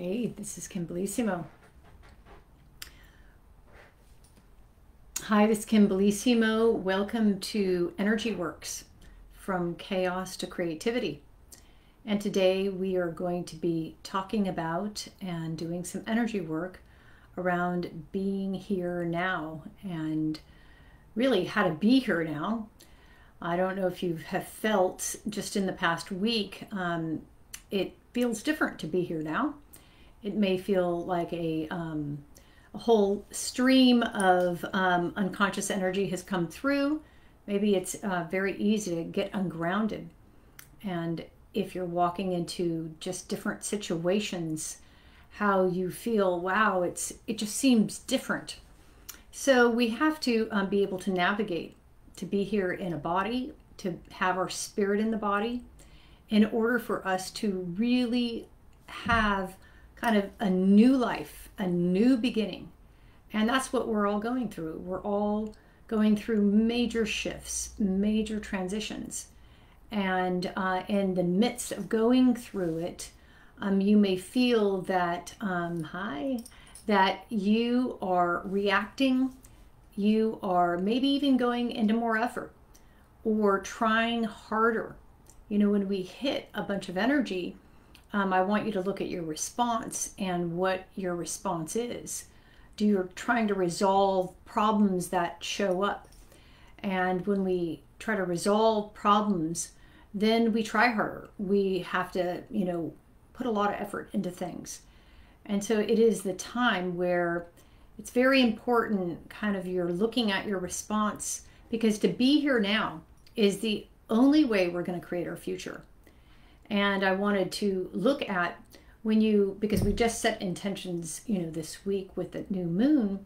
Hey, this is Kim Bellissimo. Hi, this is Kim Bellissimo. Welcome to Energy Works, from chaos to creativity. And today we are going to be talking about and doing some energy work around being here now and really how to be here now. I don't know if you have felt just in the past week, it feels different to be here now. It may feel like a whole stream of unconscious energy has come through. Maybe it's very easy to get ungrounded. And if you're walking into just different situations, how you feel, wow, it just seems different. So we have to be able to navigate, to be here in a body, to have our spirit in the body, in order for us to really have kind of a new life, a new beginning. And that's what we're all going through. We're all going through major shifts, major transitions. And in the midst of going through it, you may feel that, that you are reacting, you are maybe even going into more effort or trying harder. You know, when we hit a bunch of energy, I want you to look at your response and what your response is. Do you trying to resolve problems that show up? And when we try to resolve problems, then we try harder. We have to, put a lot of effort into things. And so it is the time where it's very important, kind of, you're looking at your response, because to be here now is the only way we're going to create our future. And I wanted to look at because we just set intentions, this week with the new moon,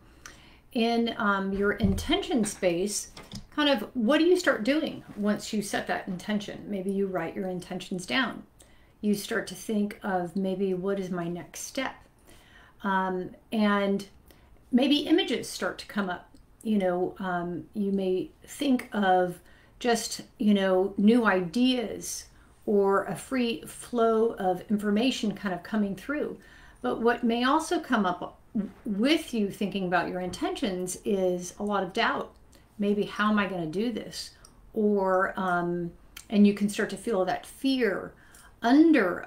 in your intention space, kind of what do you start doing once you set that intention? Maybe you write your intentions down. You start to think of maybe what is my next step? And maybe images start to come up. You may think of just, new ideas, or a free flow of information kind of coming through. But what may also come up with you thinking about your intentions is a lot of doubt. Maybe, how am I going to do this? Or, and you can start to feel that fear under,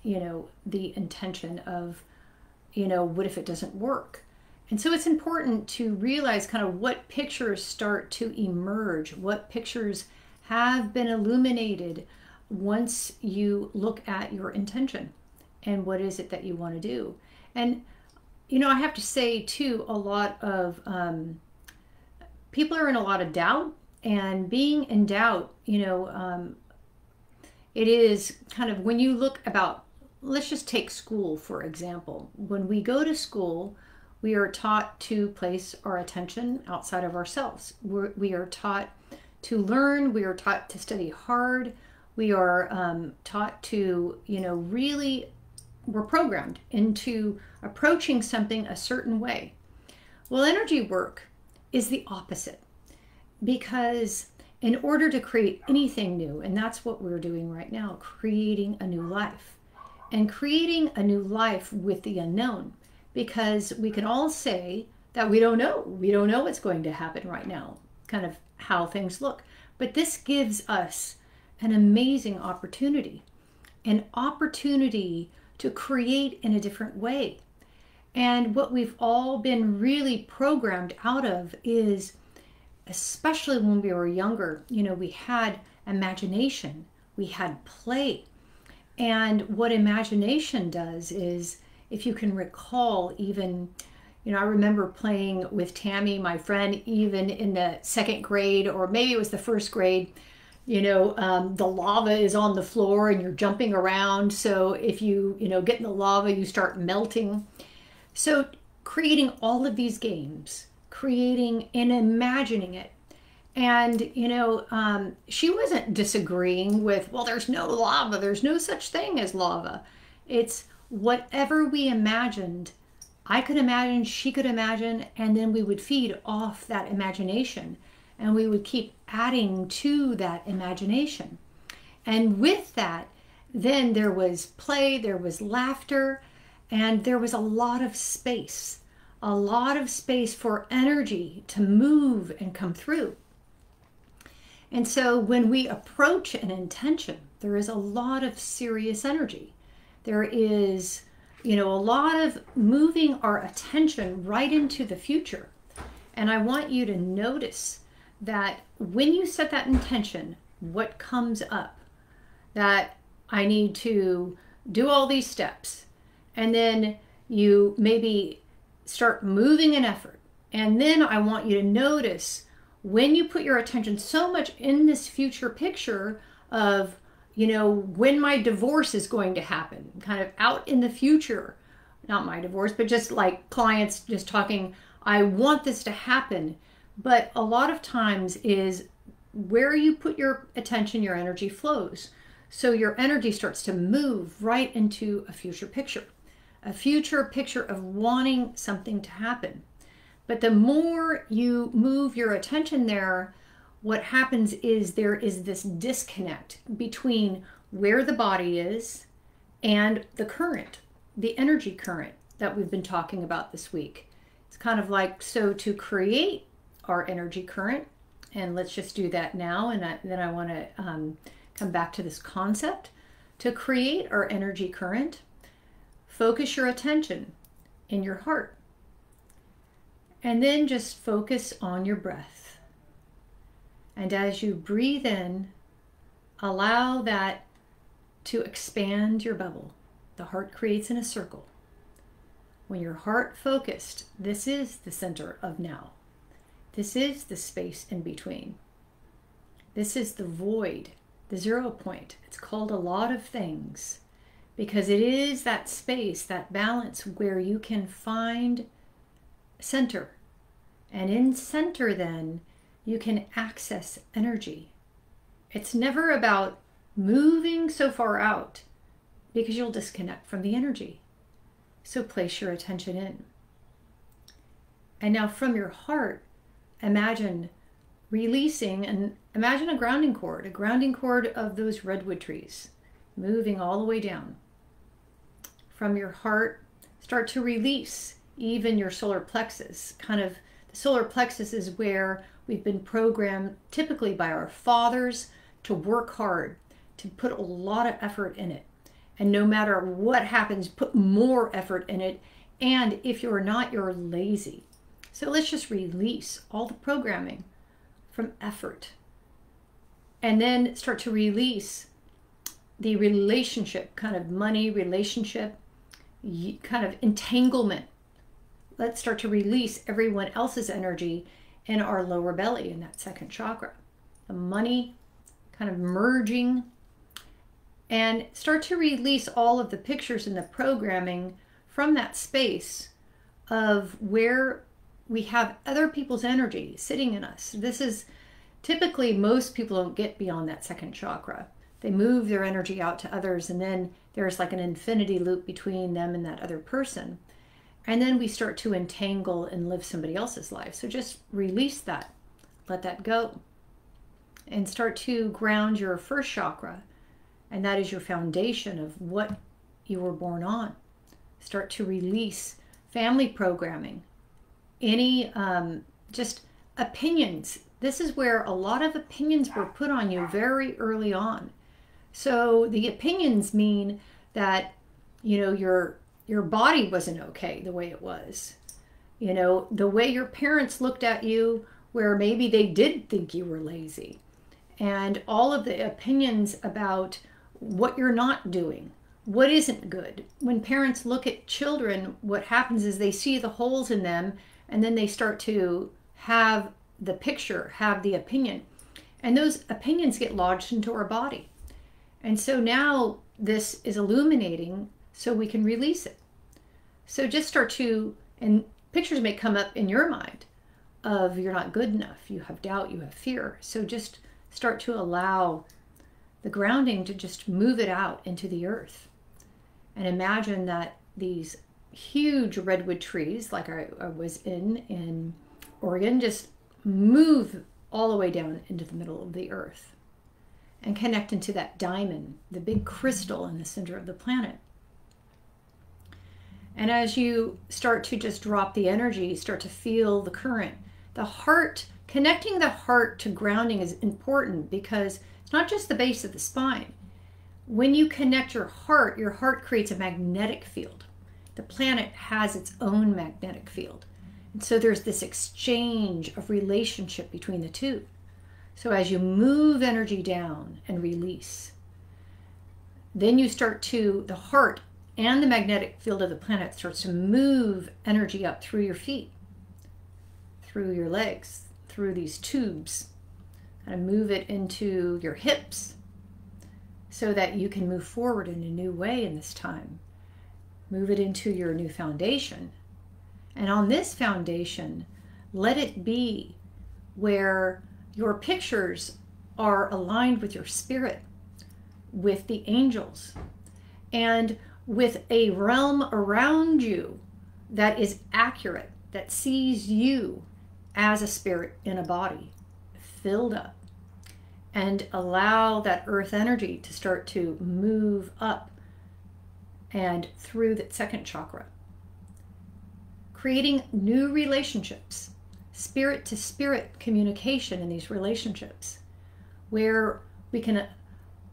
the intention of, what if it doesn't work? And so it's important to realize kind of what pictures start to emerge, what pictures have been illuminated once you look at your intention and what is it that you want to do. And, I have to say too, a lot of people are in a lot of doubt, and being in doubt, it is kind of, when you look about, let's just take school, for example. When we go to school, we are taught to place our attention outside of ourselves. We are taught to learn. We are taught to study hard. We are taught to, really, we're programmed into approaching something a certain way. Well, energy work is the opposite, because in order to create anything new, and that's what we're doing right now, creating a new life, and creating a new life with the unknown, because we can all say that we don't know. We don't know what's going to happen right now, kind of how things look. But this gives us an amazing opportunity, an opportunity to create in a different way. And what we've all been really programmed out of is, especially when we were younger, we had imagination, we had play. And what imagination does is, if you can recall, even, I remember playing with Tammy, my friend, even in the second grade, or maybe it was the first grade. The lava is on the floor and you're jumping around. So if you, get in the lava, you start melting. So creating all of these games, creating and imagining it. And, she wasn't disagreeing with, well, there's no lava. There's no such thing as lava. It's whatever we imagined. I could imagine, she could imagine, and then we would feed off that imagination. And we would keep adding to that imagination. And with that, then there was play, there was laughter, and there was a lot of space, for energy to move and come through. And so when we approach an intention, there is a lot of serious energy. There is, a lot of moving our attention right into the future. And I want you to notice that when you set that intention, what comes up? That I need to do all these steps. And then you maybe start moving an effort. And then I want you to notice when you put your attention so much in this future picture of, when my divorce is going to happen, kind of out in the future, not my divorce, but just like clients just talking, I want this to happen. But a lot of times is where you put your attention, your energy flows. So your energy starts to move right into a future picture of wanting something to happen. But the more you move your attention there, what happens is there is this disconnect between where the body is and the current, the energy current that we've been talking about this week. It's kind of like, so to create our energy current, and let's just do that now, and then I want to come back to this concept. To create our energy current, focus your attention in your heart. And then just focus on your breath. And as you breathe in, allow that to expand your bubble. The heart creates in a circle. When your heart focused, this is the center of now. This is the space in between. This is the void, the 0 point. It's called a lot of things because it is that space, that balance where you can find center. And in center then, you can access energy. It's never about moving so far out because you'll disconnect from the energy. So place your attention in. And now from your heart, imagine releasing, and imagine a grounding cord of those redwood trees, moving all the way down. From your heart, start to release even your solar plexus. The solar plexus is where we've been programmed typically by our fathers to work hard, to put a lot of effort in it. And no matter what happens, put more effort in it. And if you're not, you're lazy. So let's just release all the programming from effort. And then start to release the relationship, kind of money relationship, kind of entanglement. Let's start to release everyone else's energy in our lower belly, in that second chakra. The money kind of merging. And start to release all of the pictures and the programming from that space of where we have other people's energy sitting in us. This is typically, most people don't get beyond that second chakra. They move their energy out to others, and then there's like an infinity loop between them and that other person. And then we start to entangle and live somebody else's life. So just release that, let that go, and start to ground your first chakra. And that is your foundation of what you were born on. Start to release family programming, any just opinions. This is where a lot of opinions were put on you very early on. So the opinions mean that, your body wasn't okay the way it was. The way your parents looked at you, where maybe they did think you were lazy. And all of the opinions about what you're not doing, what isn't good. When parents look at children, what happens is they see the holes in them, and then they start to have the picture, have the opinion. And those opinions get lodged into our body. And so now this is illuminating so we can release it. So just start to, and pictures may come up in your mind of you're not good enough, you have doubt, you have fear. So just start to allow the grounding to just move it out into the earth. And imagine that these huge redwood trees, like I was in Oregon, just move all the way down into the middle of the earth and connect into that diamond, the big crystal in the center of the planet. And as you start to just drop the energy, start to feel the current, the heart, connecting the heart to grounding is important because it's not just the base of the spine. When you connect your heart creates a magnetic field. The planet has its own magnetic field. And so there's this exchange of relationship between the two. So as you move energy down and release, then you start to, the heart and the magnetic field of the planet starts to move energy up through your feet, through your legs, through these tubes, and move it into your hips so that you can move forward in a new way in this time. Move it into your new foundation. And on this foundation, let it be where your pictures are aligned with your spirit, with the angels, and with a realm around you that is accurate, that sees you as a spirit in a body, filled up. And allow that earth energy to start to move up and through that second chakra. Creating new relationships, spirit to spirit communication in these relationships, where we can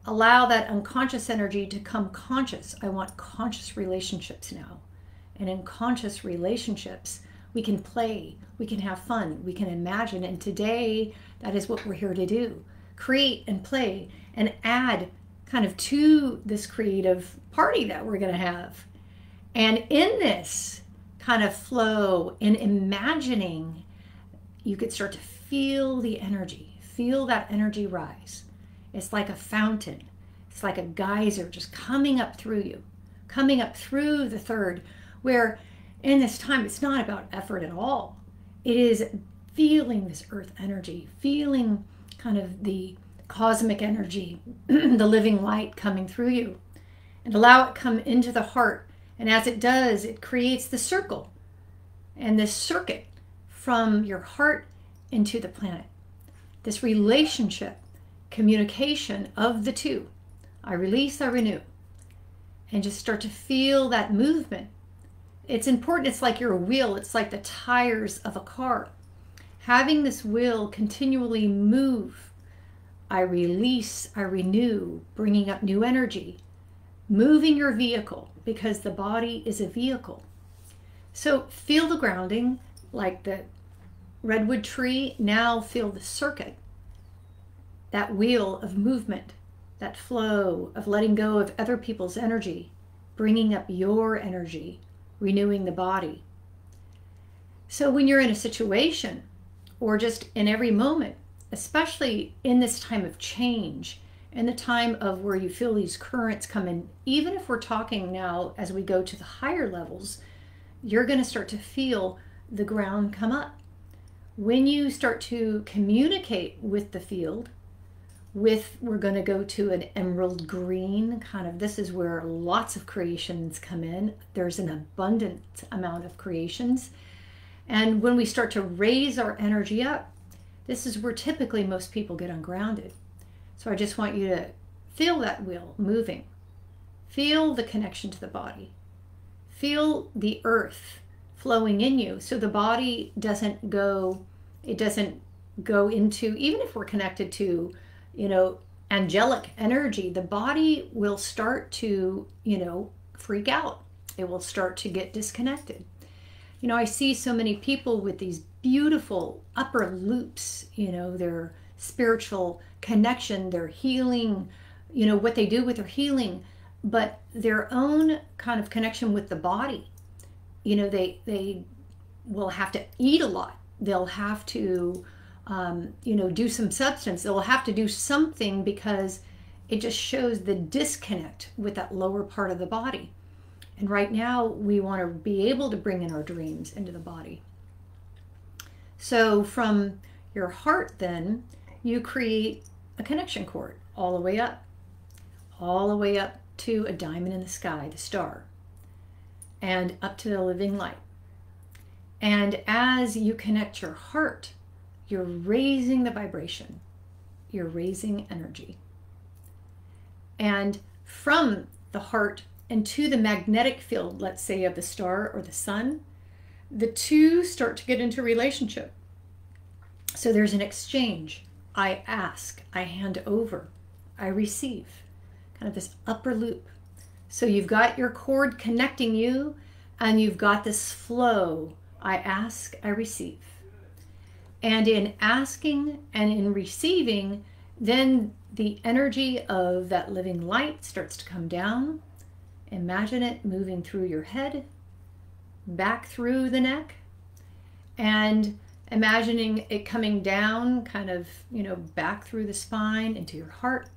allow that unconscious energy to come conscious. I want conscious relationships now. And in conscious relationships, we can play, we can have fun, we can imagine. And today, that is what we're here to do. Create and play and add kind of to this creative party that we're going to have. And in this kind of flow, in imagining, you could start to feel the energy, feel that energy rise. It's like a fountain. It's like a geyser just coming up through you, coming up through the third, where in this time, it's not about effort at all. It is feeling this earth energy, feeling kind of the cosmic energy, the living light coming through you, and allow it come into the heart. And as it does, it creates the circle and this circuit from your heart into the planet. This relationship, communication of the two. I release, I renew. And just start to feel that movement. It's important. It's like your wheel. It's like the tires of a car. Having this wheel continually move. I release, I renew, bringing up new energy. Moving your vehicle, because the body is a vehicle. So feel the grounding, like the redwood tree. Now feel the circuit. That wheel of movement, that flow of letting go of other people's energy, bringing up your energy, renewing the body. So when you're in a situation, or just in every moment, especially in this time of change, in the time of where you feel these currents come in, even if we're talking now as we go to the higher levels, you're going to start to feel the ground come up. When you start to communicate with the field, we're going to go to an emerald green kind of, this is where lots of creations come in. There's an abundant amount of creations. And when we start to raise our energy up, this is where typically most people get ungrounded. So I just want you to feel that wheel moving. Feel the connection to the body. Feel the earth flowing in you. So the body doesn't go into, even if we're connected to, angelic energy, the body will start to, freak out. It will start to get disconnected. I see so many people with these beautiful upper loops, their spiritual connection, their healing, what they do with their healing, but their own kind of connection with the body. They will have to eat a lot. They'll have to, do some substance. They'll have to do something because it just shows the disconnect with that lower part of the body. And right now we want to be able to bring in our dreams into the body. So from your heart, then you create a connection cord all the way up to a diamond in the sky, the star, and up to the living light. And as you connect your heart, you're raising the vibration, you're raising energy. And from the heart and to the magnetic field, let's say, of the star or the sun, the two start to get into relationship. So there's an exchange. I ask, I hand over, I receive, kind of this upper loop. So you've got your cord connecting you, and you've got this flow. I ask, I receive. And in asking and in receiving, then the energy of that living light starts to come down. Imagine it moving through your head, back through the neck, and imagining it coming down, kind of, back through the spine into your heart,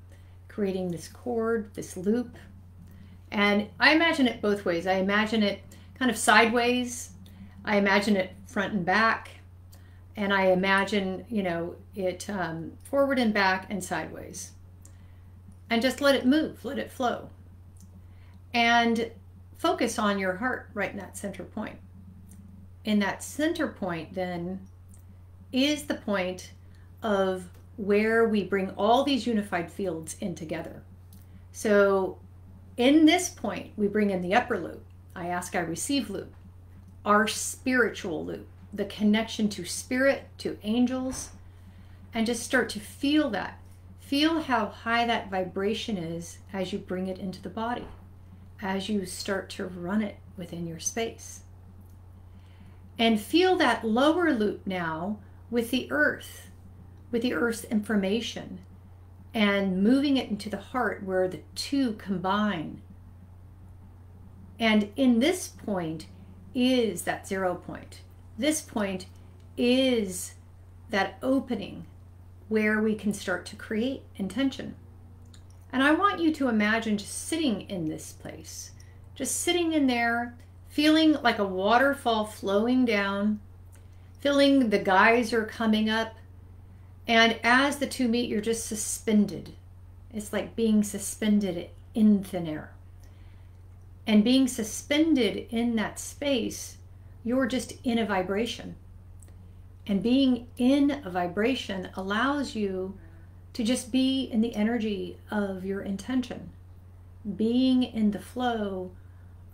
creating this cord, this loop. And I imagine it both ways. I imagine it kind of sideways. I imagine it front and back. And I imagine, it forward and back and sideways. And just let it move, let it flow. And focus on your heart right in that center point. In that center point, then, is the point of where we bring all these unified fields in together. So in this point, we bring in the upper loop, I ask, I receive loop, our spiritual loop, the connection to spirit, to angels, and just start to feel that. Feel how high that vibration is as you bring it into the body, as you start to run it within your space. And feel that lower loop now with the earth's information, and moving it into the heart where the two combine. And in this point is that 0 point. This point is that opening where we can start to create intention. And I want you to imagine just sitting in this place, just sitting in there, feeling like a waterfall flowing down, feeling the geyser coming up. And as the two meet, you're just suspended. It's like being suspended in thin air. And being suspended in that space, you're just in a vibration. And being in a vibration allows you to just be in the energy of your intention, being in the flow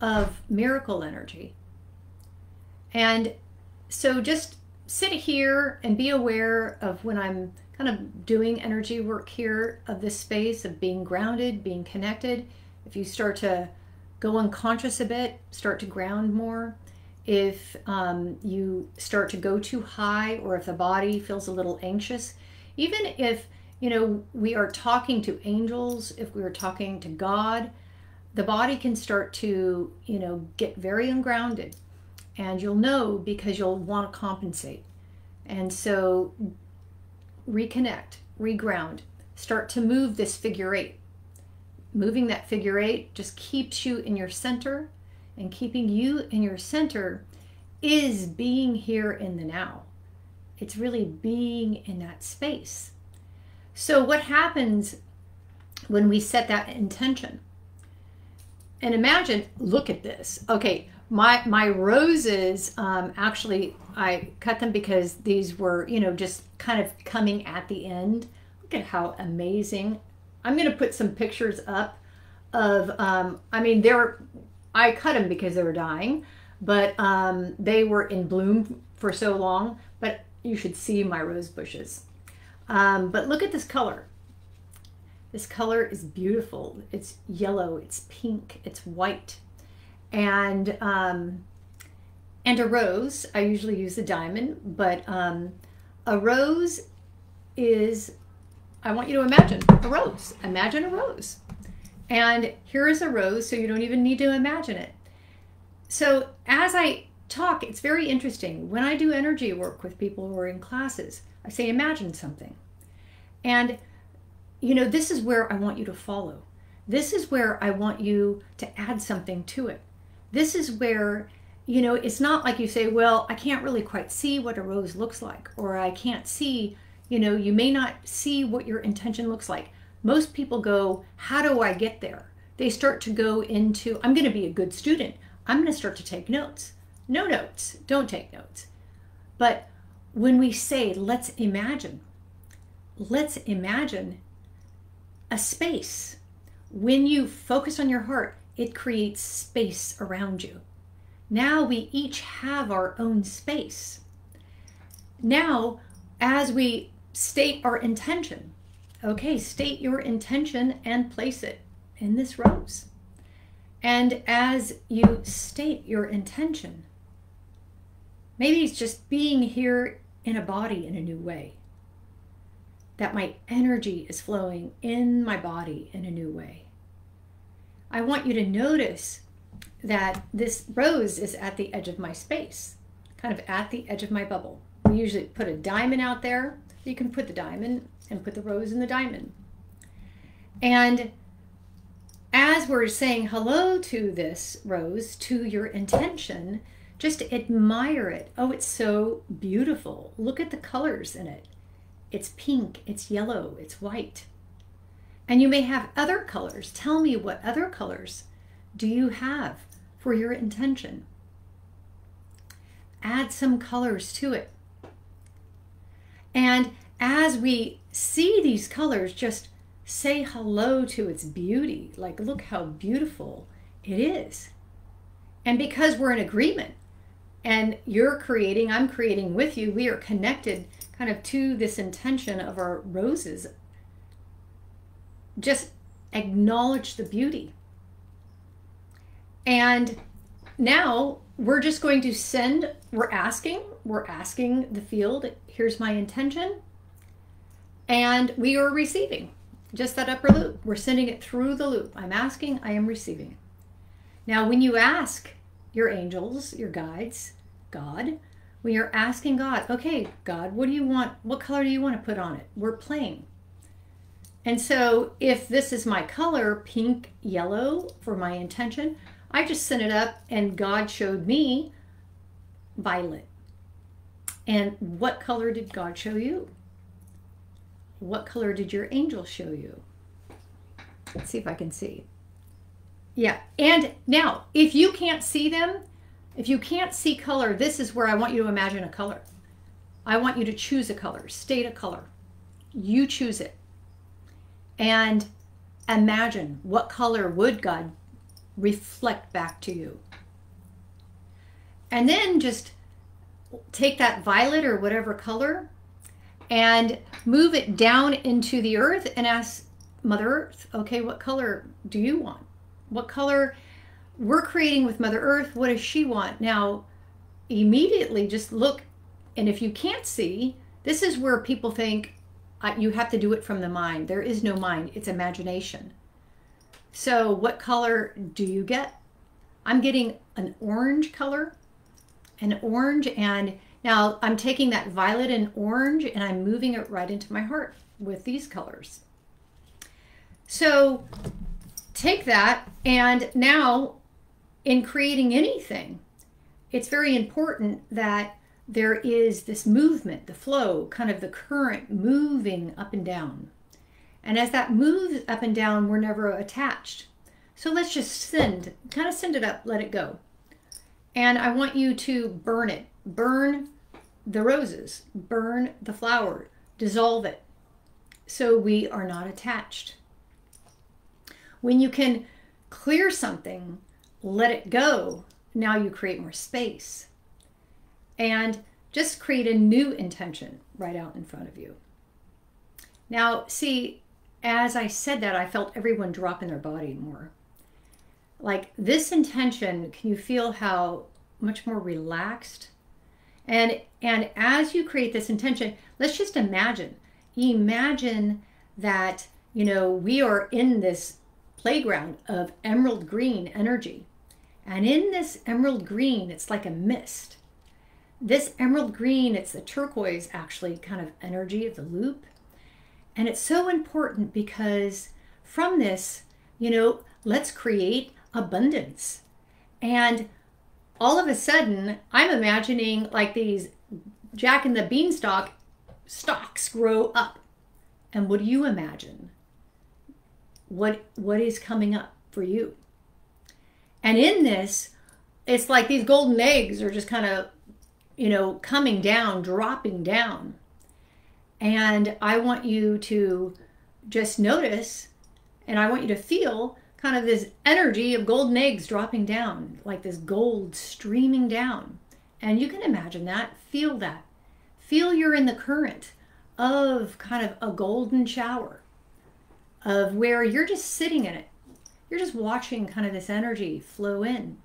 of miracle energy. And so just sit here and be aware of when I'm kind of doing energy work here, of this space of being grounded, being connected. If you start to go unconscious a bit, start to ground more. If you start to go too high, or if the body feels a little anxious, even if, we are talking to angels, if we are talking to God, the body can start to, get very ungrounded. And you'll know because you'll want to compensate. And so reconnect, reground, start to move this figure 8. Moving that figure 8 just keeps you in your center, and keeping you in your center is being here in the now. It's really being in that space. So what happens when we set that intention? And imagine, look at this. Okay, my roses, actually, I cut them because these were, just kind of coming at the end. Look at how amazing. I'm going to put some pictures up of, I cut them because they were dying, but they were in bloom for so long, but you should see my rose bushes. But look at this color. This color is beautiful. It's yellow, it's pink, it's white. And a rose, I usually use a diamond, but a rose is, I want you to imagine a rose. Imagine a rose. And here is a rose, so you don't even need to imagine it. So as I talk, it's very interesting. When I do energy work with people who are in classes, I say, imagine something. And, this is where I want you to follow. This is where I want you to add something to it. This is where, it's not like you say, well, I can't really quite see what a rose looks like, or I can't see, you may not see what your intention looks like. Most people go, how do I get there? They start to go into, I'm going to be a good student. I'm going to start to take notes. No notes. Don't take notes. But when we say, let's imagine a space. When you focus on your heart, it creates space around you. Now we each have our own space. Now, as we state our intention, okay, state your intention and place it in this rose. And as you state your intention, maybe it's just being here in a body in a new way, that my energy is flowing in my body in a new way. I want you to notice that this rose is at the edge of my space, kind of at the edge of my bubble. We usually put a diamond out there. You can put the diamond and put the rose in the diamond. And as we're saying hello to this rose, to your intention, just admire it. Oh, it's so beautiful. Look at the colors in it. It's pink, it's yellow, it's white. And you may have other colors. Tell me, what other colors do you have for your intention? Add some colors to it. And as we see these colors, just say hello to its beauty. Like, look how beautiful it is. And because we're in agreement and you're creating, I'm creating with you, we are connected kind of to this intention of our roses. Just acknowledge the beauty. And now we're just going to send, we're asking the field, here's my intention. And we are receiving just that upper loop. We're sending it through the loop. I'm asking, I am receiving. Now, when you ask your angels, your guides, God, when you're asking God, okay, God, what do you want? What color do you want to put on it? We're playing. And so if this is my color, pink, yellow, for my intention, I just sent it up and God showed me violet. And what color did God show you? What color did your angel show you? Let's see if I can see. Yeah, and now, if you can't see them, if you can't see color, this is where I want you to imagine a color. I want you to choose a color, state a color. You choose it. And imagine, what color would God reflect back to you? And then just take that violet or whatever color and move it down into the earth and ask Mother Earth, okay, what color do you want? What color we're creating with Mother Earth? What does she want? Now, immediately just look, and if you can't see, this is where people think you have to do it from the mind. There is no mind, it's imagination. So what color do you get? I'm getting an orange color, an orange, and now I'm taking that violet and orange and I'm moving it right into my heart with these colors. So take that, and now in creating anything, it's very important that there is this movement, the flow, kind of the current moving up and down. And as that moves up and down, we're never attached. So let's just send it up, let it go. And I want you to burn it. Burn the roses, burn the flower, dissolve it, so we are not attached. When you can clear something, let it go, now you create more space. And just create a new intention right out in front of you. Now, see, as I said that, I felt everyone drop in their body more. Like this intention, can you feel how much more relaxed? And as you create this intention, let's just imagine that, you know, we are in this playground of emerald green energy. And in this emerald green, it's like a mist. This emerald green, it's the turquoise actually kind of energy of the loop. And it's so important because from this, you know, let's create abundance. And all of a sudden, I'm imagining like these Jack and the Beanstalk stalks grow up. And what do you imagine? What is coming up for you? And in this, it's like these golden eggs are just kind of, you know, coming down, dropping down. And I want you to just notice, and I want you to feel kind of this energy of golden eggs dropping down, like this gold streaming down. And you can imagine that, feel that. Feel you're in the current of kind of a golden shower, of where you're just sitting in it. You're just watching kind of this energy flow in.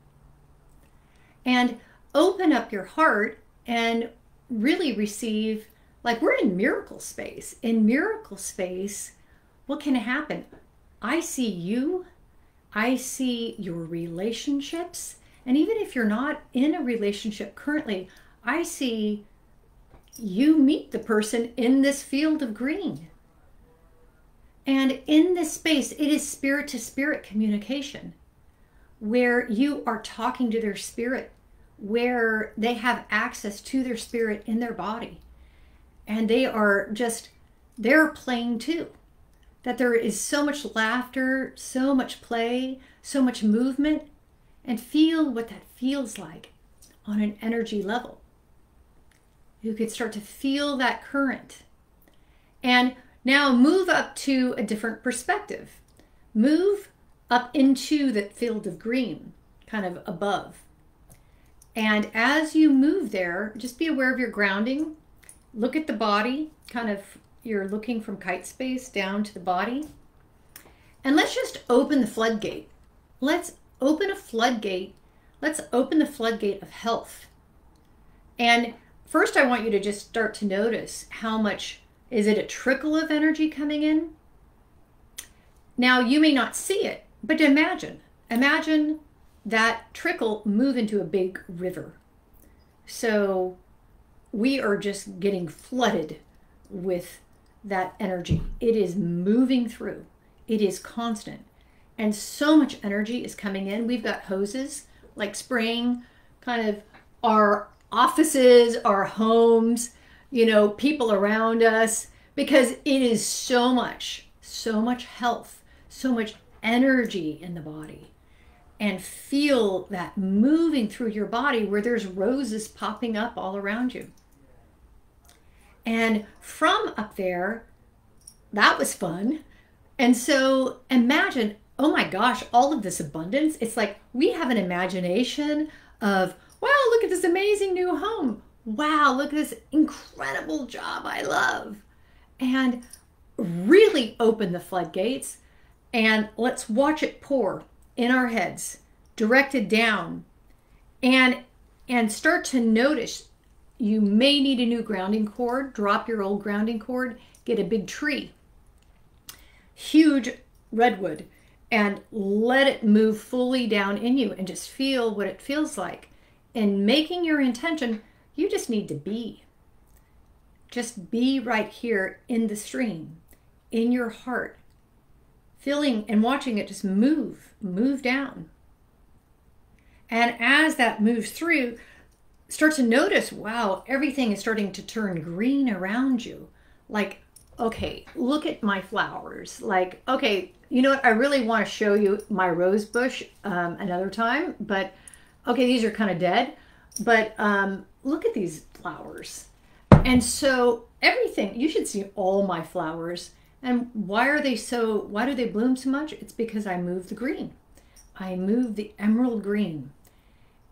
And open up your heart and really receive, like we're in miracle space. In miracle space, what can happen? I see you, I see your relationships, and even if you're not in a relationship currently, I see you meet the person in this field of green. And in this space, it is spirit to spirit communication, where you are talking to their spirit, where they have access to their spirit in their body. And they're playing too. That there is so much laughter, so much play, so much movement, and feel what that feels like on an energy level. You could start to feel that current. And now move up to a different perspective. Move up into the field of green, kind of above. And as you move there, just be aware of your grounding. Look at the body, kind of, you're looking from kite space down to the body. And let's just open the floodgate. Let's open a floodgate. Let's open the floodgate of health. And first I want you to just start to notice how much, is it a trickle of energy coming in? Now you may not see it, but imagine that trickle move into a big river. So we are just getting flooded with that energy. It is moving through. It is constant. And so much energy is coming in. We've got hoses like spraying kind of our offices, our homes, people around us, because it is so much health, so much energy in the body. And feel that moving through your body where there's roses popping up all around you. And from up there, that was fun. And so imagine, oh my gosh, all of this abundance. It's like we have an imagination of, wow, look at this amazing new home. Wow, look at this incredible job I love. And really open the floodgates and let's watch it pour in our heads, directed down, and start to notice you may need a new grounding cord. Drop your old grounding cord, get a big tree, huge redwood, and let it move fully down in you and just feel what it feels like. And making your intention, you just need to be. Just be right here in the stream, in your heart, feeling and watching it just move down. And as that moves through, start to notice, wow, everything is starting to turn green around you. Like, okay, look at my flowers. Like, okay, you know what? I really want to show you my rose bush another time, but okay, these are kind of dead, but look at these flowers. And so everything, you should see all my flowers. And why do they bloom so much? It's because I moved the green. I moved the emerald green.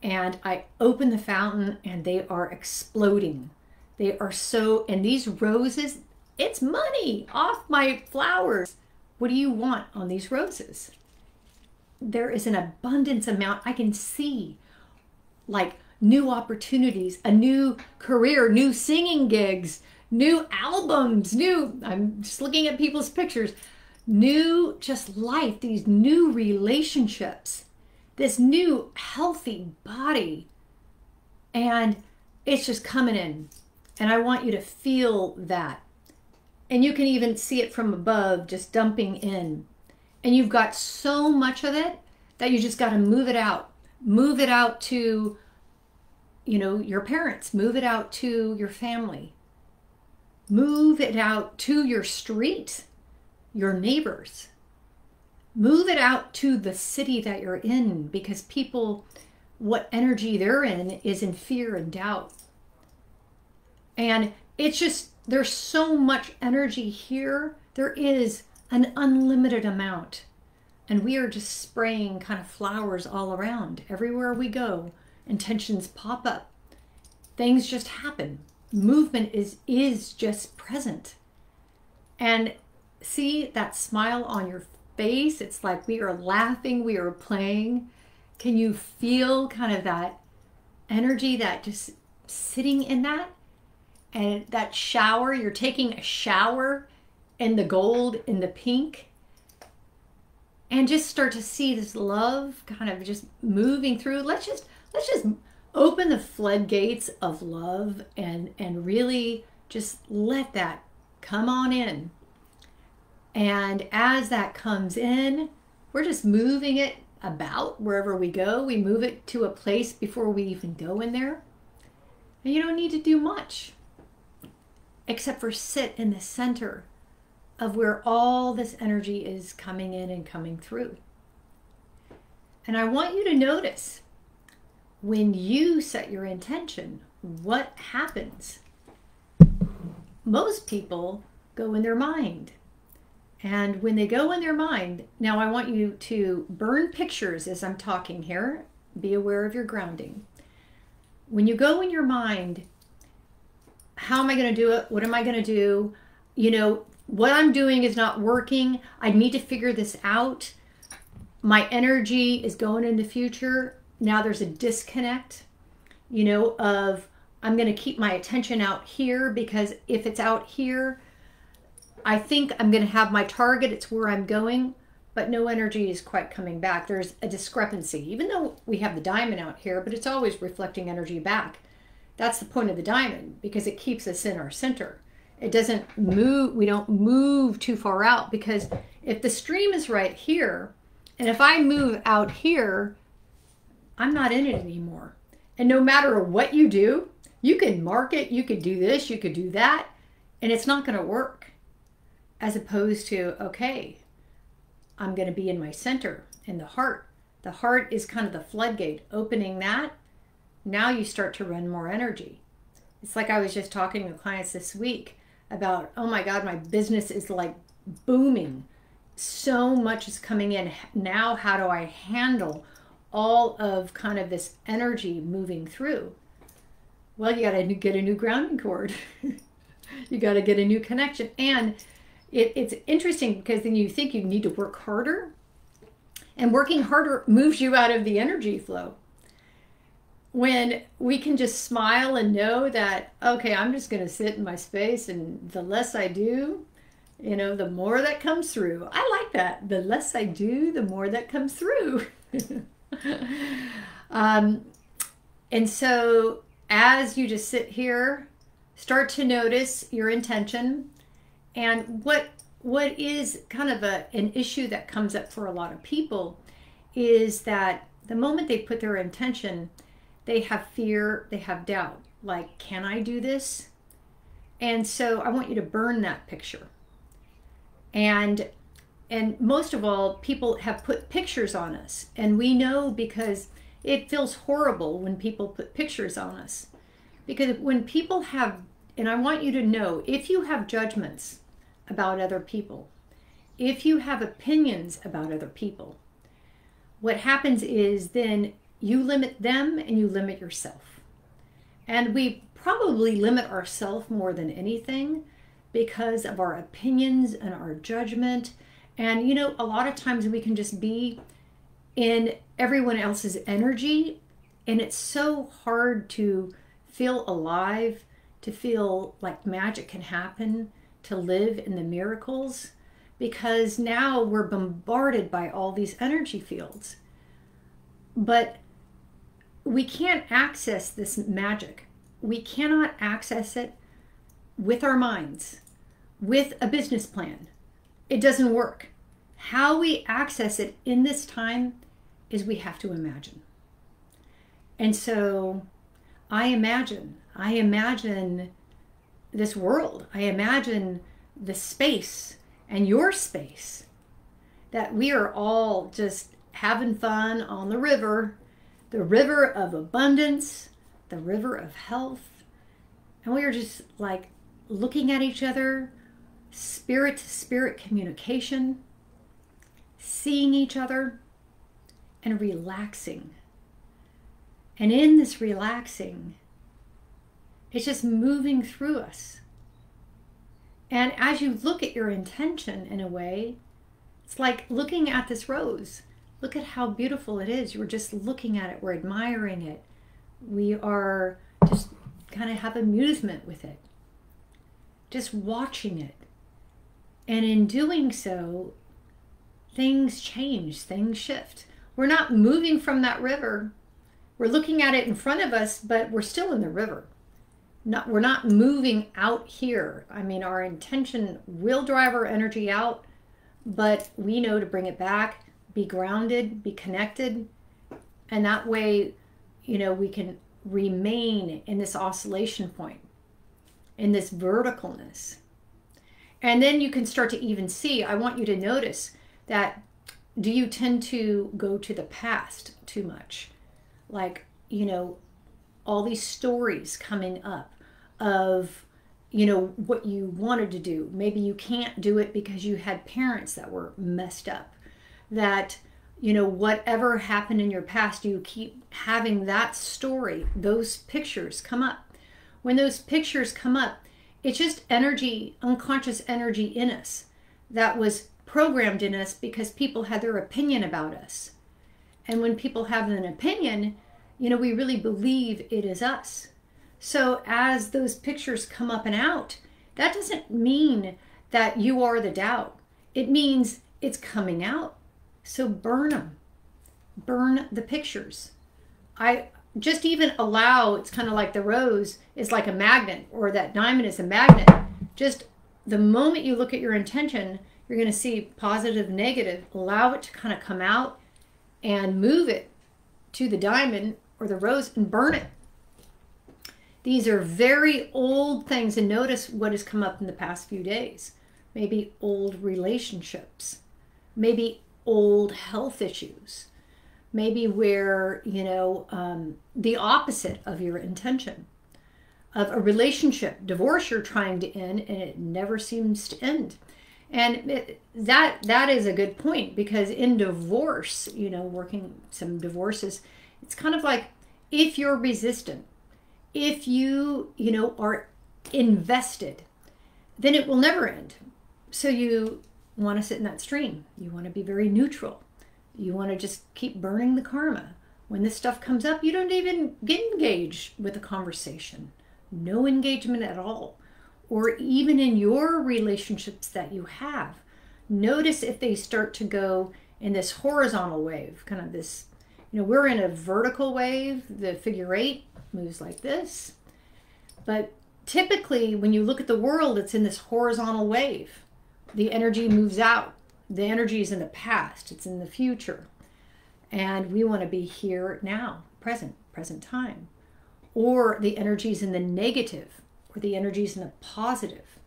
And I open the fountain and they are exploding. They are and these roses, it's money off my flowers. What do you want on these roses? There is an abundance amount. I can see like new opportunities, a new career, new singing gigs, new albums, I'm just looking at people's pictures, new just life, these new relationships, this new healthy body. And it's just coming in. And I want you to feel that. And you can even see it from above, just dumping in. And you've got so much of it that you just got to move it out. Move it out to, your parents. Move it out to your family. Move it out to your street, your neighbors. Move it out to the city that you're in, because people, what energy they're in is in fear and doubt. And it's just, there's so much energy here. There is an unlimited amount. And we are just spraying kind of flowers all around. Everywhere we go, intentions pop up. Things just happen. Movement is just present. And see that smile on your face? It's like we are laughing, we are playing. Can you feel kind of that energy that just sitting in that? And that shower, you're taking a shower in the gold, in the pink, and just start to see this love kind of just moving through. Let's just open the floodgates of love and really just let that come on in. And as that comes in, we're just moving it about wherever we go. We move it to a place before we even go in there. And you don't need to do much except for sit in the center of where all this energy is coming in and coming through. And I want you to notice when you set your intention, what happens? Most people go in their mind. And when they go in their mind, now I want you to burn pictures as I'm talking here. Be aware of your grounding. When you go in your mind, how am I going to do it? What am I going to do? You know, what I'm doing is not working. I need to figure this out. My energy is going in the future. Now there's a disconnect, you know, of I'm going to keep my attention out here because if it's out here, I think I'm going to have my target. It's where I'm going, but no energy is quite coming back. There's a discrepancy, even though we have the diamond out here, but it's always reflecting energy back. That's the point of the diamond because it keeps us in our center. It doesn't move. We don't move too far out because if the stream is right here, and if I move out here, I'm not in it anymore. And no matter what you do, you can mark it, you could do this, you could do that, and it's not going to work. As opposed to, okay, I'm going to be in my center, in the heart. The heart is kind of the floodgate. Opening that, now you start to run more energy. It's like I was just talking to clients this week about, oh my God, my business is like booming. So much is coming in. Now how do I handle all of kind of this energy moving through? Well, you got to get a new grounding cord. You got to get a new connection. And it's interesting because then you think you need to work harder, and working harder moves you out of the energy flow. When we can just smile and know that, okay, I'm just going to sit in my space, and the less I do, you know, the more that comes through. I like that. The less I do, the more that comes through. And so as you just sit here, start to notice your intention. And what is kind of an issue that comes up for a lot of people is that the moment they put their intention, they have fear, they have doubt. Like, can I do this? And so I want you to burn that picture. And most of all, people have put pictures on us. And we know because it feels horrible when people put pictures on us. Because when people have, and I want you to know, if you have judgments about other people, if you have opinions about other people, what happens is then you limit them and you limit yourself. And we probably limit ourselves more than anything because of our opinions and our judgment. And you know, a lot of times we can just be in everyone else's energy, and it's so hard to feel alive, to feel like magic can happen, to live in the miracles, because now we're bombarded by all these energy fields. But we can't access this magic. We cannot access it with our minds, with a business plan. It doesn't work. How we access it in this time is we have to imagine. And so I imagine this world. I imagine the space and your space, that we are all just having fun on the river of abundance, the river of health. And we are just like looking at each other, spirit to spirit communication. seeing each other, and relaxing. And in this relaxing, it's just moving through us. And as you look at your intention in a way, it's like looking at this rose. Look at how beautiful it is. We're just looking at it. We're admiring it. We are just kind of have amusement with it. Just watching it. And in doing so, things change, things shift. We're not moving from that river. We're looking at it in front of us, but we're still in the river. We're not moving out here. I mean, our intention will drive our energy out, but we know to bring it back, be grounded, be connected, and that way, we can remain in this oscillation point, in this verticalness. And then you can start to even see, I want you to notice that, do you tend to go to the past too much? Like, all these stories coming up of, what you wanted to do. Maybe you can't do it because you had parents that were messed up. That, whatever happened in your past, you keep having that story, those pictures come up. When those pictures come up, it's just energy, unconscious energy in us that was programmed in us because people had their opinion about us. And when people have an opinion, we really believe it is us. So as those pictures come up and out, that doesn't mean that you are the doubt. It means it's coming out. So burn them. Burn the pictures. I just even allow, it's kind of like the rose is like a magnet, or that diamond is a magnet. Just the moment you look at your intention, you're going to see positive, negative. Allow it to kind of come out and move it to the diamond or the rose and burn it. These are very old things, and notice what has come up in the past few days. Maybe old relationships, maybe old health issues, maybe where, the opposite of your intention, of a relationship, divorce you're trying to end and it never seems to end. And that is a good point, because in divorce, working some divorces, it's kind of like, if you're resistant, if you, are invested, then it will never end. So you want to sit in that stream. You want to be very neutral. You want to just keep burning the karma. When this stuff comes up, you don't even get engaged with the conversation. No engagement at all. Or even in your relationships that you have, notice if they start to go in this horizontal wave, kind of this, we're in a vertical wave. The figure 8 moves like this. But typically, when you look at the world, it's in this horizontal wave. The energy moves out. The energy is in the past. It's in the future. And we want to be here now, present time. Or the energy is in the negative, or the energy is in the positive.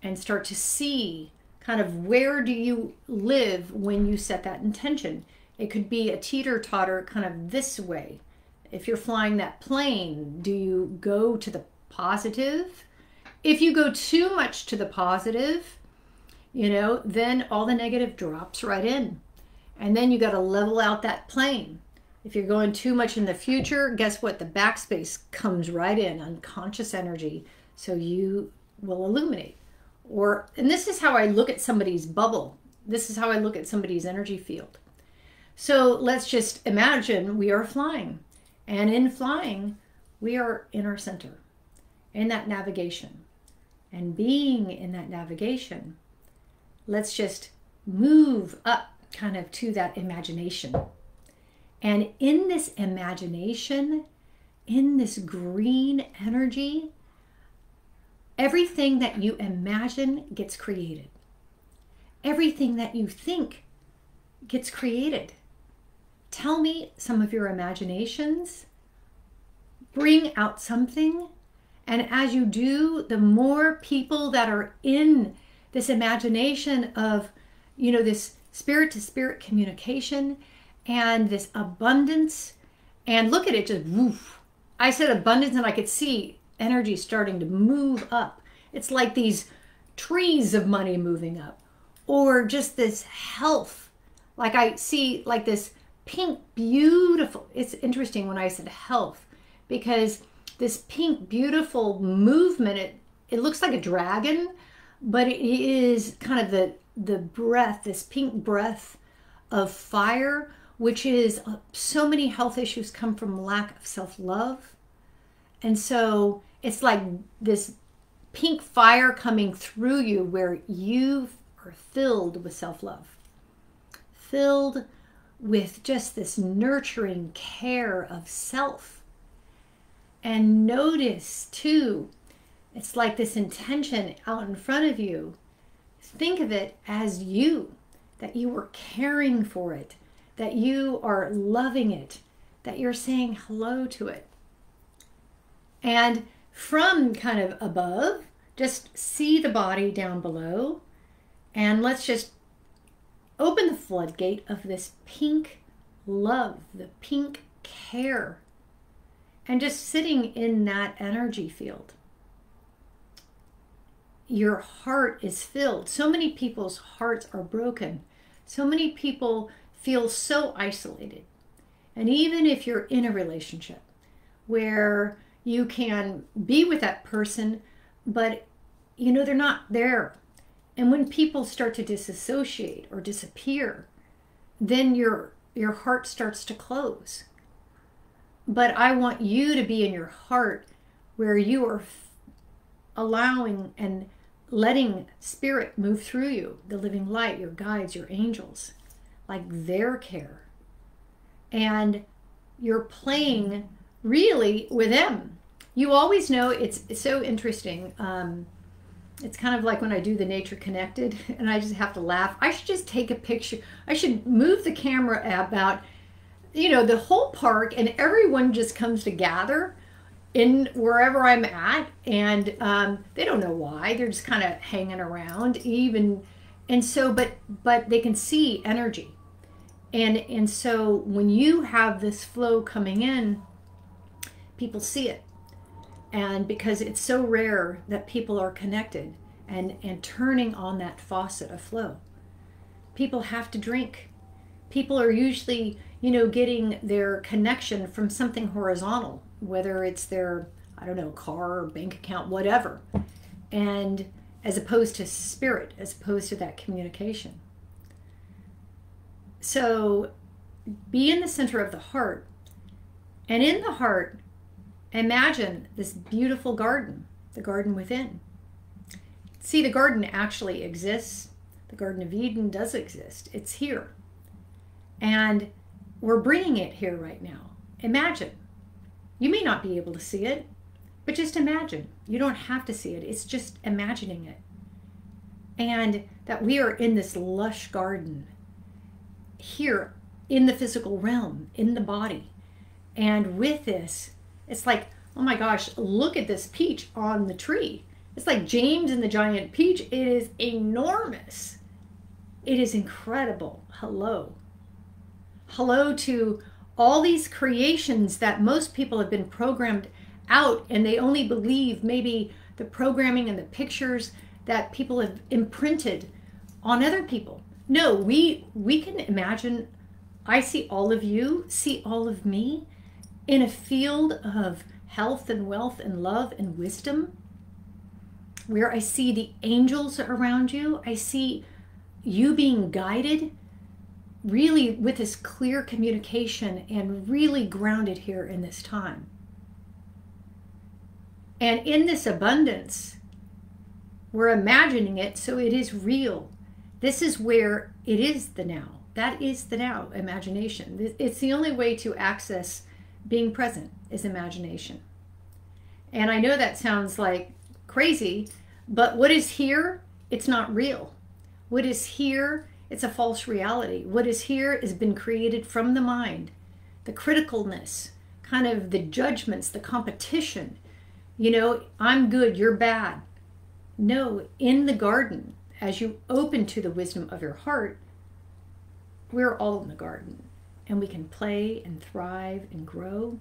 And start to see kind of, where do you live when you set that intention? It could be a teeter-totter kind of this way. If you're flying that plane, do you go to the positive? If you go too much to the positive, then all the negative drops right in. And then you got to level out that plane. If you're going too much in the future, guess what? The backspace comes right in, unconscious energy. So you will illuminate. And this is how I look at somebody's bubble. This is how I look at somebody's energy field. So let's just imagine we are flying. And in flying, we are in our center, in that navigation. And being in that navigation, let's just move up kind of to that imagination. And in this imagination, in this green energy, everything that you imagine gets created. Everything that you think gets created. Tell me some of your imaginations. Bring out something. And as you do, the more people that are in this imagination of, this spirit to spirit communication and this abundance, and look at it, just woof. I said abundance and I could see energy starting to move up. It's like these trees of money moving up, or just this health Like I see like this pink, beautiful, it's interesting when I said health, because this pink, beautiful movement, it looks like a dragon, but it is kind of the breath, this pink breath of fire, which is so many health issues come from lack of self-love. And so it's like this pink fire coming through you where you are filled with self-love, filled with just this nurturing care of self. And notice too, it's like this intention out in front of you. Think of it as you, that you are caring for it, that you are loving it, that you're saying hello to it. And from kind of above, just see the body down below, and let's just open the floodgate of this pink love, the pink care, and just sitting in that energy field. Your heart is filled. So many people's hearts are broken. So many people feel so isolated. And even if you're in a relationship where you can be with that person, but you know they're not there. And when people start to disassociate or disappear, then your heart starts to close. But I want you to be in your heart where you are allowing and letting spirit move through you, the living light, your guides, your angels, like their care. And you're playing really with them. You always know, it's so interesting. It's kind of like when I do the Nature Connected and I just have to laugh. I should just take a picture. I should move the camera about, you know, the whole park, and everyone just comes to gather in wherever I'm at, and they don't know why. They're just kind of hanging around even. And so, but they can see energy. And so when you have this flow coming in, people see it. And because it's so rare that people are connected and turning on that faucet of flow. People have to drink. People are usually, you know, getting their connection from something horizontal, whether it's their, I don't know, car or bank account, whatever. And as opposed to spirit, as opposed to that communication. So be in the center of the heart. And in the heart, imagine this beautiful garden, the garden within. See, the garden actually exists. The Garden of Eden does exist. It's here. And we're bringing it here right now. Imagine. You may not be able to see it, but just imagine. You don't have to see it. It's just imagining it. And that we are in this lush garden here in the physical realm, in the body. And with this, it's like, oh my gosh, look at this peach on the tree. It's like James and the Giant Peach. It is enormous. It is incredible. Hello. Hello to all these creations that most people have been programmed out, and they only believe maybe the programming and the pictures that people have imprinted on other people. No, we can imagine. I see all of you, see all of me in a field of health and wealth and love and wisdom, where I see the angels around you. I see you being guided really with this clear communication and really grounded here in this time. And in this abundance, we're imagining it so it is real. This is where it is the now. That is the now, imagination. It's the only way to access being present is imagination. And I know that sounds like crazy, but what is here, it's not real. What is here, it's a false reality. What is here has been created from the mind. The criticalness, kind of the judgments, the competition. You know, I'm good, you're bad. No, in the garden, as you open to the wisdom of your heart, we're all in the garden. And we can play and thrive and grow.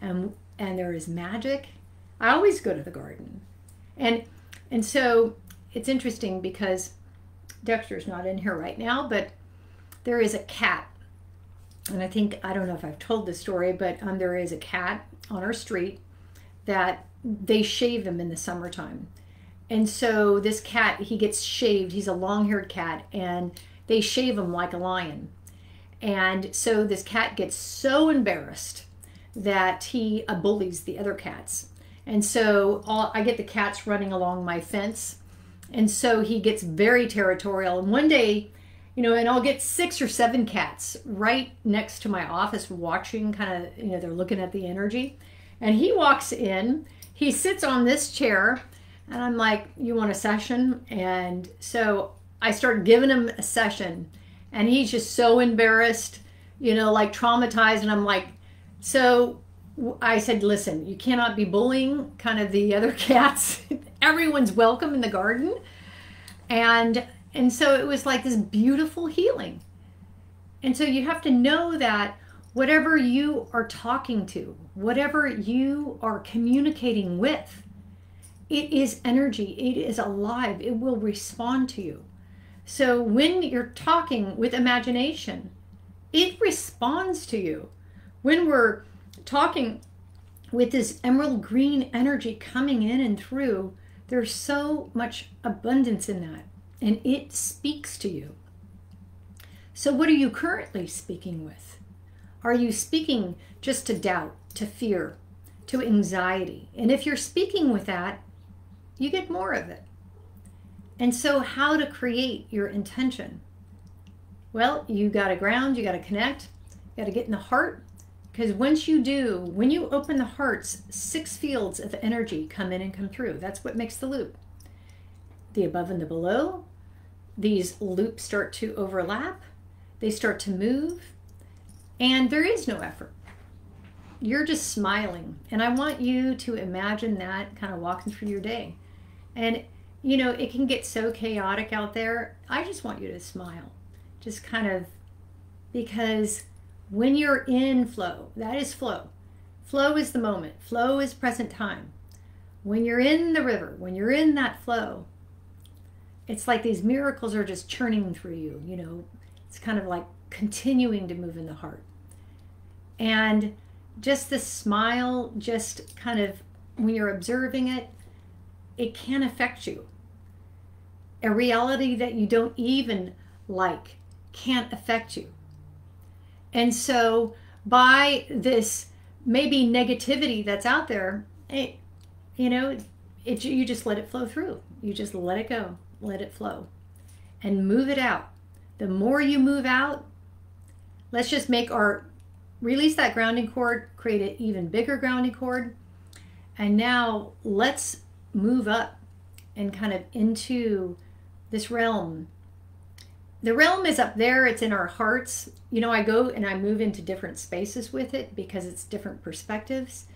And there is magic. I always go to the garden. And so it's interesting because Dexter's not in here right now, but there is a cat, and I don't know if I've told this story, but there is a cat on our street that they shave him in the summertime. And so this cat, he gets shaved. He's a long-haired cat, and they shave him like a lion. And so this cat gets so embarrassed that he bullies the other cats. And so I get the cats running along my fence. And so he gets very territorial. And one day, and I'll get 6 or 7 cats right next to my office watching, kind of, they're looking at the energy. And he walks in, he sits on this chair, and I'm like, you want a session? And so I start giving him a session, and he's just so embarrassed, like traumatized. And I'm like, so I said, listen, you cannot be bullying kind of the other cats. Everyone's welcome in the garden. And so it was like this beautiful healing. And so you have to know that whatever you are talking to, whatever you are communicating with, it is energy. It is alive. It will respond to you. So when you're talking with imagination, it responds to you. When we're talking with this emerald green energy coming in and through, there's so much abundance in that, and it speaks to you. So what are you currently speaking with? Are you speaking just to doubt, to fear, to anxiety? And if you're speaking with that, you get more of it. And so how to create your intention? Well, you got to ground, you got to connect, you got to get in the heart. Because once you do, when you open the hearts, 6 fields of energy come in and come through. That's what makes the loop. The above and the below, these loops start to overlap. They start to move. And there is no effort. You're just smiling. And I want you to imagine that kind of walking through your day. And, it can get so chaotic out there. I just want you to smile. Just kind of, because when you're in flow, that is flow. Flow is the moment. Flow is present time. When you're in the river, when you're in that flow, it's like these miracles are just churning through you. It's kind of like continuing to move in the heart. And just the smile, just kind of, when you're observing it, it can affect you. A reality that you don't even like can't affect you. And so by this maybe negativity that's out there, you just let it flow through. You just let it go, let it flow, and move it out. The more you move out, let's just release that grounding cord, create an even bigger grounding cord. And now let's move up and kind of into this realm. The realm is up there. It's in our hearts. I go and I move into different spaces with it because it's different perspectives.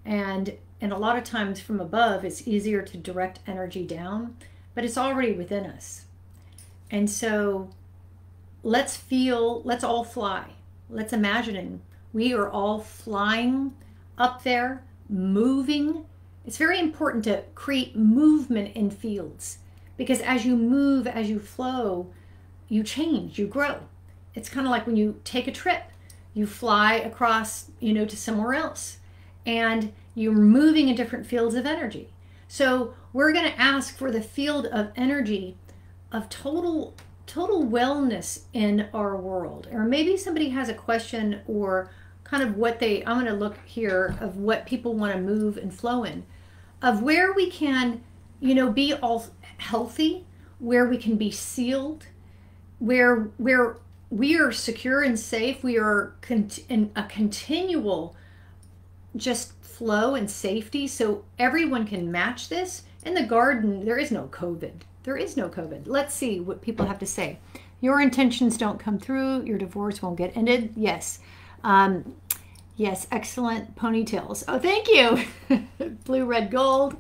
And a lot of times from above, it's easier to direct energy down, but it's already within us. And so let's all fly. Let's imagine we are all flying up there, moving. It's very important to create movement in fields, because as you move, as you flow, you change, you grow. It's kind of like when you take a trip, you fly across, to somewhere else, and you're moving in different fields of energy. So we're going to ask for the field of energy of total wellness in our world. Or maybe somebody has a question or kind of I'm going to look here of what people want to move and flow in, of where we can, be all healthy, where we can be sealed, where we are secure and safe. We are in a continual just flow and safety, so everyone can match this. In the garden, there is no COVID. There is no COVID. Let's see what people have to say. Your intentions don't come through. Your divorce won't get ended. Yes. Yes, excellent ponytails. Oh, thank you. Blue, red, gold.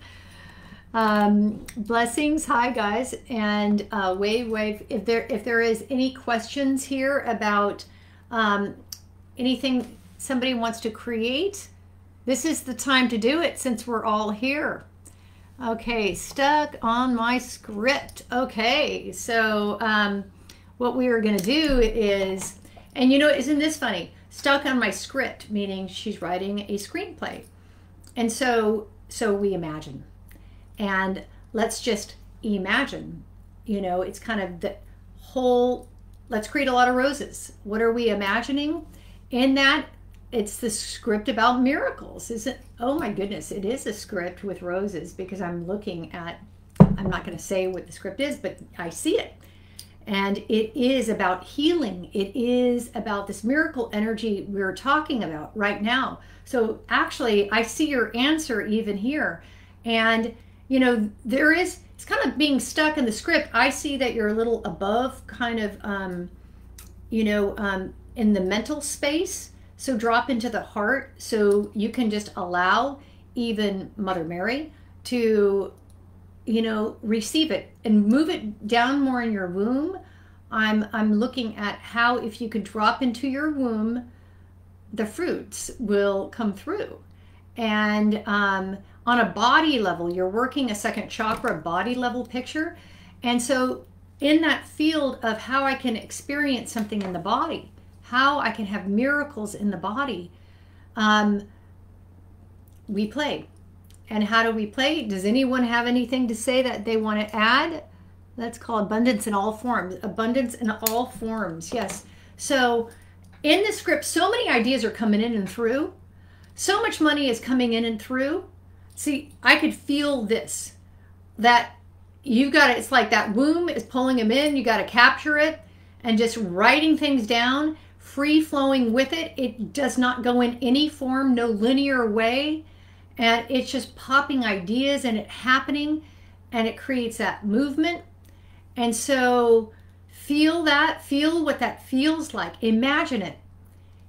Blessings. Hi, guys. And wave. If there is any questions here about anything somebody wants to create, this is the time to do it since we're all here. Okay, stuck on my script. Okay, so what we are going to do is, and you know, isn't this funny? Stuck on my script, meaning she's writing a screenplay. And so we imagine. And let's just imagine. You know, it's kind of the whole, let's create a lot of roses. What are we imagining? In that, it's the script about miracles, isn't? Oh my goodness, it is a script with roses, because I'm looking at, I'm not going to say what the script is, but I see it. And it is about healing. It is about this miracle energy we're talking about right now. So actually, I see your answer even here. And, you know, there is, it's kind of being stuck in the script. I see that you're a little above kind of, in the mental space. So drop into the heart, so you can just allow even Mother Mary to, you know, receive it and move it down more in your womb. I'm looking at how, if you could drop into your womb, the fruits will come through. And on a body level, you're working a second chakra body level picture. And so in that field of how I can experience something in the body, how I can have miracles in the body, we play. And how do we play? Does anyone have anything to say that they want to add? That's called abundance in all forms. Abundance in all forms, yes. So in the script, so many ideas are coming in and through. So much money is coming in and through. See, I could feel this, that you've got to, it's like that womb is pulling them in. You got to capture it and just writing things down, free flowing with it. It does not go in any form, no linear way. And it's just popping ideas and it happening, and it creates that movement. And so feel that, feel what that feels like. Imagine it.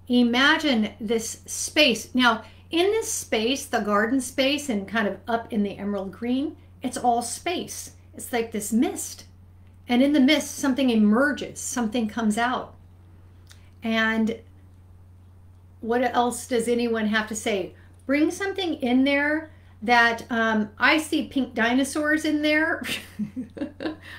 Imagine this space. Now, in this space, the garden space and kind of up in the emerald green, it's all space. It's like this mist. And in the mist, something emerges, something comes out. And what else does anyone have to say? Bring something in there that I see pink dinosaurs in there.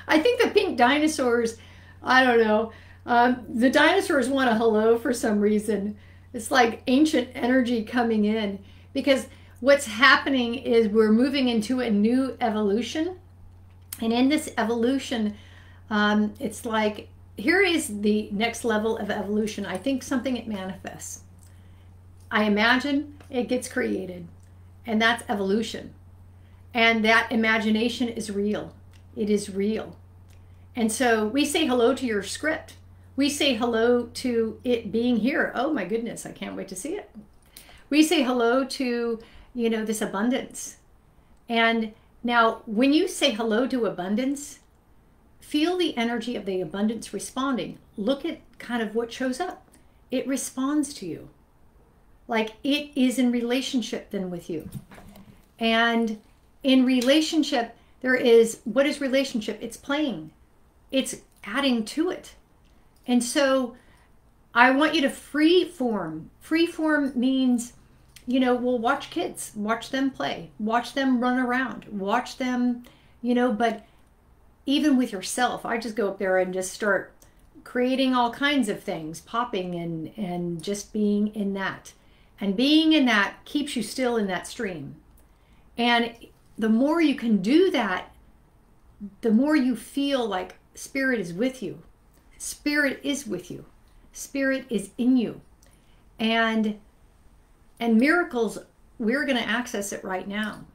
I think the pink dinosaurs, I don't know. The dinosaurs want a hello for some reason. It's like ancient energy coming in, because what's happening is we're moving into a new evolution. And in this evolution, it's like, here is the next level of evolution. I think something, it manifests. I imagine, it gets created. And that's evolution. And that imagination is real. It is real. And so we say hello to your script. We say hello to it being here. Oh my goodness, I can't wait to see it. We say hello to, you know, this abundance. And now when you say hello to abundance, feel the energy of the abundance responding. Look at kind of what shows up. It responds to you. Like it is in relationship then with you. And in relationship, there is, what is relationship? It's playing. It's adding to it. And so I want you to free form. Free form means, you know, we'll watch kids, watch them play, watch them run around, watch them, you know, but even with yourself, I just go up there and just start creating all kinds of things, popping and just being in that. And being in that keeps you still in that stream. And the more you can do that, the more you feel like Spirit is with you. Spirit is with you. Spirit is in you. And miracles, we're going to access it right now.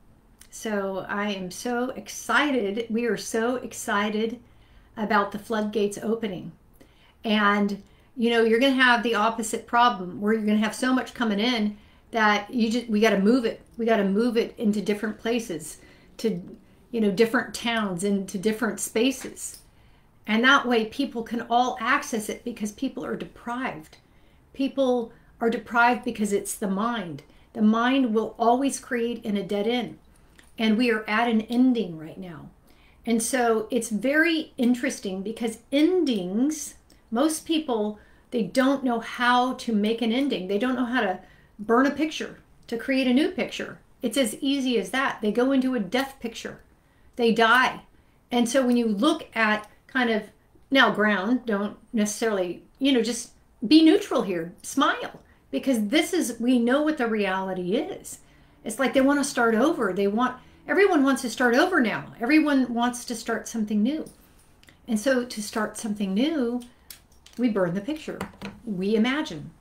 So I am so excited. We are so excited about the floodgates opening. And you know, you're going to have the opposite problem where you're going to have so much coming in that we got to move it. We got to move it into different places, to, you know, different towns, into different spaces. And that way people can all access it, because people are deprived. People are deprived because it's the mind. The mind will always create in a dead end. And we are at an ending right now. And so it's very interesting, because endings, most people, they don't know how to make an ending. They don't know how to burn a picture to create a new picture. It's as easy as that. They go into a death picture. They die. And so when you look at kind of Now, ground, don't necessarily, just be neutral here. Smile, because we know what the reality is. It's like they want to start over. Everyone wants to start over now. Everyone wants to start something new. And so to start something new, we burn the picture. We imagine.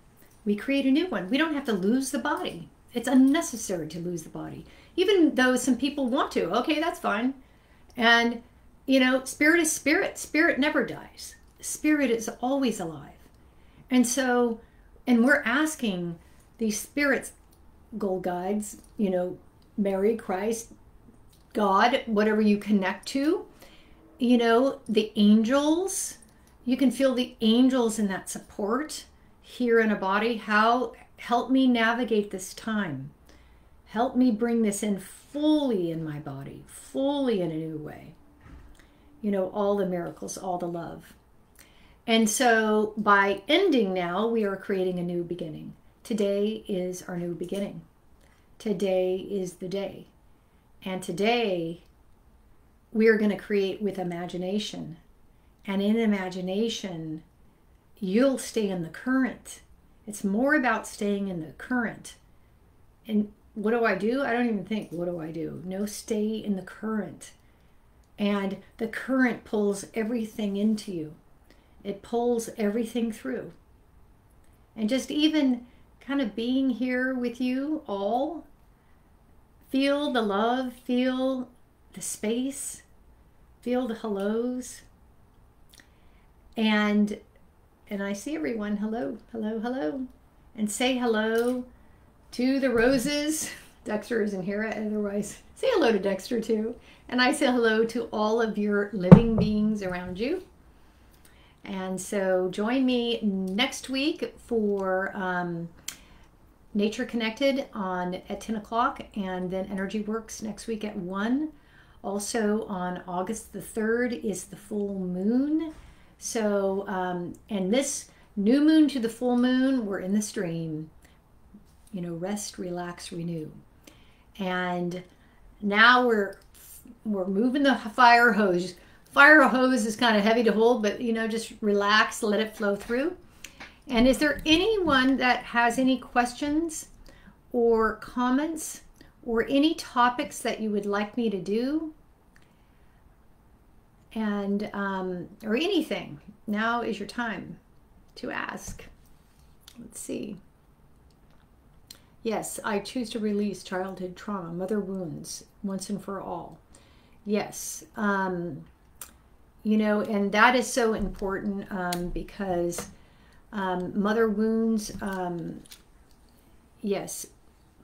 We create a new one. We don't have to lose the body. It's unnecessary to lose the body. Even though some people want to. Okay, that's fine. And, spirit is spirit. Spirit never dies. Spirit is always alive. And so, and we're asking these spirits, gold guides, Mary, Christ, God, whatever you connect to, the angels, you can feel the angels in that support here in a body. Help me navigate this time. Help me bring this in fully in my body, fully in a new way. All the miracles, all the love. And so by ending now, we are creating a new beginning. Today is our new beginning. Today is the day. And today we are going to create with imagination. And in imagination, you'll stay in the current. It's more about staying in the current. And what do? I don't even think, what do I do? No, stay in the current. And the current pulls everything into you. It pulls everything through. And just even kind of being here with you all, feel the love, feel the space, feel the hellos. And I see everyone. Hello, hello, hello. And say hello to the roses. Dexter isn't here, otherwise say hello to Dexter too. And I say hello to all of your living beings around you. And so join me next week for Nature Connected at 10 o'clock, and then Energy Works next week at 1. Also on August the 3rd is the full moon. So, and this new moon to the full moon, we're in the stream. Rest, relax, renew. And now we're moving the fire hose. Fire hose is kind of heavy to hold, but just relax, let it flow through. And is there anyone that has any questions or comments or any topics that you would like me to do? And or anything? Now is your time to ask. Let's see. Yes, I choose to release childhood trauma, mother wounds, once and for all. Yes. And that is so important because mother wounds, yes,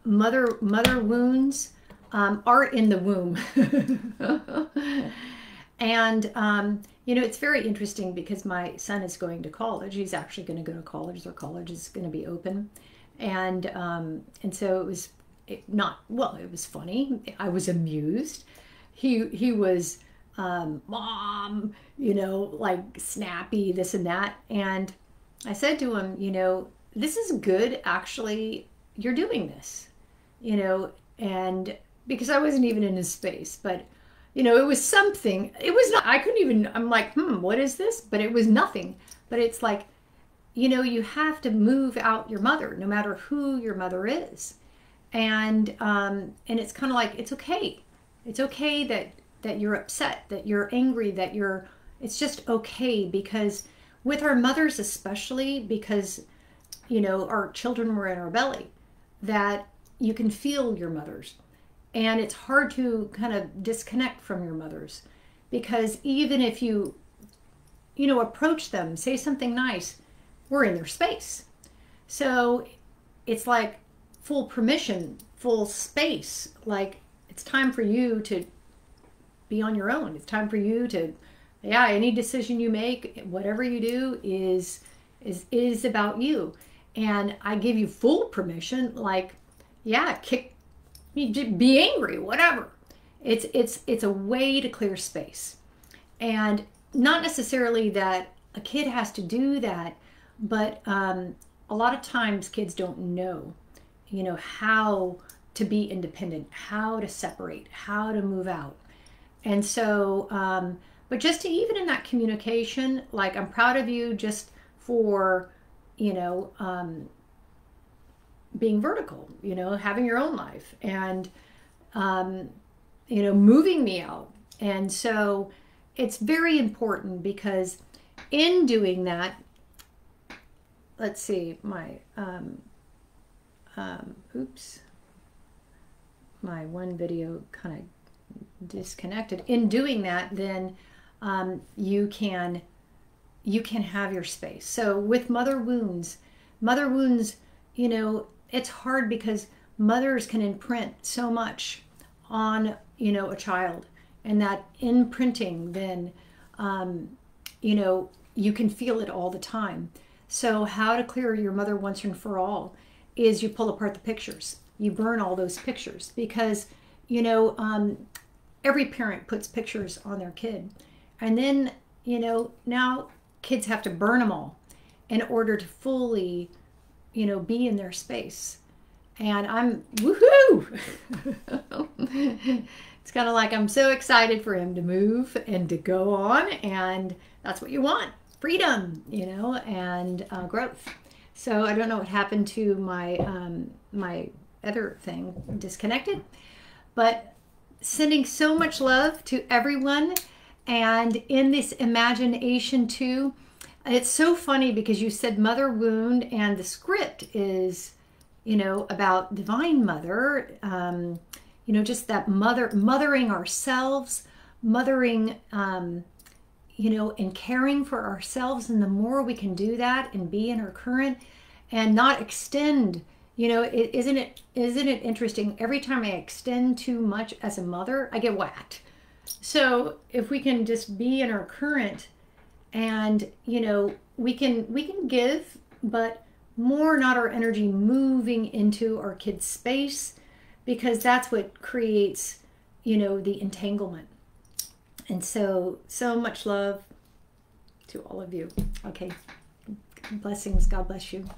mother wounds are in the womb. And, it's very interesting because my son is going to college. He's actually going to go to college. Their college is going to be open. And so it was funny. I was amused. He was, Mom, like snappy, this and that. And I said to him, this is good. Actually, you're doing this, and because I wasn't even in his space, but it was something. It was not, I couldn't even, I'm like, what is this? But it was nothing. But it's like, you have to move out your mother, no matter who your mother is. And it's kind of like, it's okay. It's okay that you're upset, that you're angry, it's just okay, because with our mothers, especially because, our children were in our belly, that you can feel your mothers. And it's hard to kind of disconnect from your mothers, because even if you, approach them, say something nice, we're in their space. So it's like full permission, full space. Like it's time for you to be on your own. It's time for you to, any decision you make, whatever you do is about you. And I give you full permission, like, be angry, whatever. It's a way to clear space. And not necessarily that a kid has to do that, but a lot of times kids don't know, how to be independent, how to separate, how to move out. And so, But just to even in that communication, like, I'm proud of you just for, you know, being vertical, you know, having your own life, and, you know, moving me out. And so it's very important, because in doing that, let's see, my, oops, my one video kind of disconnected. In doing that, then you can have your space. So with mother wounds, you know, it's hard because mothers can imprint so much on, you know, a child, and that imprinting then, you know, you can feel it all the time. So how to clear your mother once and for all is you pull apart the pictures. You burn all those pictures, because, you know, every parent puts pictures on their kid. And then, you know, now kids have to burn them all in order to fully, you know, be in their space. And I'm, woohoo! It's kind of like I'm so excited for him to move and to go on. And that's what you want. Freedom, you know, and growth. So I don't know what happened to my my other thing, disconnected, but sending so much love to everyone. And in this imagination too, it's so funny because you said mother wound, and the script is, you know, about Divine Mother, you know, just that mothering ourselves, mothering, you know, and caring for ourselves. And the more we can do that and be in our current and not extend, you know, isn't it interesting? Every time I extend too much as a mother, I get whacked. So if we can just be in our current, and, you know, we can give, but more not our energy moving into our kids' space, because that's what creates, you know, the entanglement. And so much love to all of you. Okay. Blessings. God bless you.